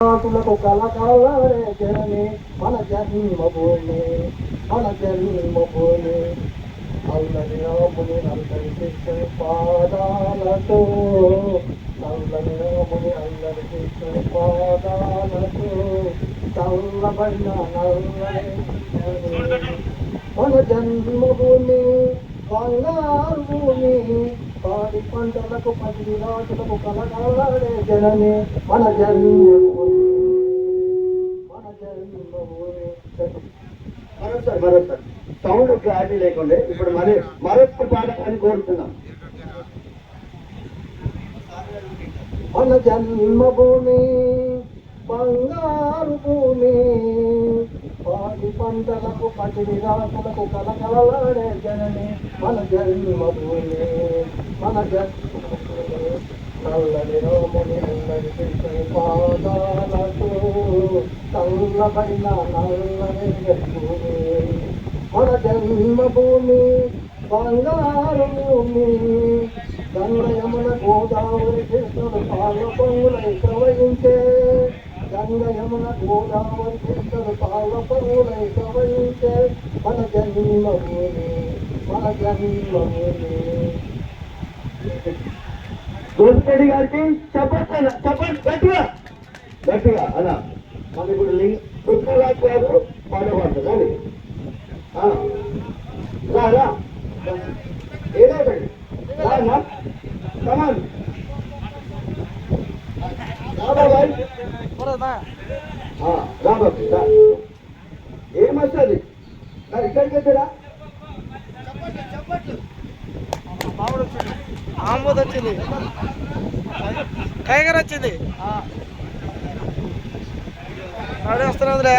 తులకు కలకాలే జనని మన జన్మభూమి మన జన్మభూమి అల్లరి రాముని అల్లరి కృష్ణ పాదాలతో అల్లరి రాముని అల్లరి కృష్ణ పాదాలతో చల్లబడిన నల్లని మన జన్మభూమి బంగారు భూమి పాడి పంటలకు పది రాజులకు కలకాలే జనని మన జన్మభూమి మన జన్మభూమి. మరోసారి సౌండ్ క్లారిటీ లేకుండా ఇప్పుడు మరొక పాట అని కోరుతున్నాం. మన జన్మభూమి బంగారు భూమి పాడి పంటలకు పసిడి రాసులకు కలకలలాడే జనని మన జన్మభూమి మన జన్మభూమి నల్లని రాముని అల్లరి కృష్ణుని పాదాలతో చల్లబడిన నల్లని భూమి మన జన్మభూమి బంగారు భూమి గంగయమున గోదావరి కృష్ణుడు పాల పొంగులై ప్రవహించే గంగయమున గోదావరి కృష్ణుడు పాల పొంగులై ప్రవహించే మన జన్మభూమి మన జన్మభూమి. గోపిరెడ్డి గారికి చెప్పండి గట్టిగా గట్టిగా అలా మన ఇప్పుడు పృథ్వీరాజ్ గారు పాడబడుతుంది రా ఏదైపోయింది కమాన్ రాబాబాయ్ రాబాబు ఏమొస్తుంది ఇక్కడికి వచ్చారా ఆమోద్ వచ్చింది టైగర్ వచ్చింది అడే వస్తున్నదిలే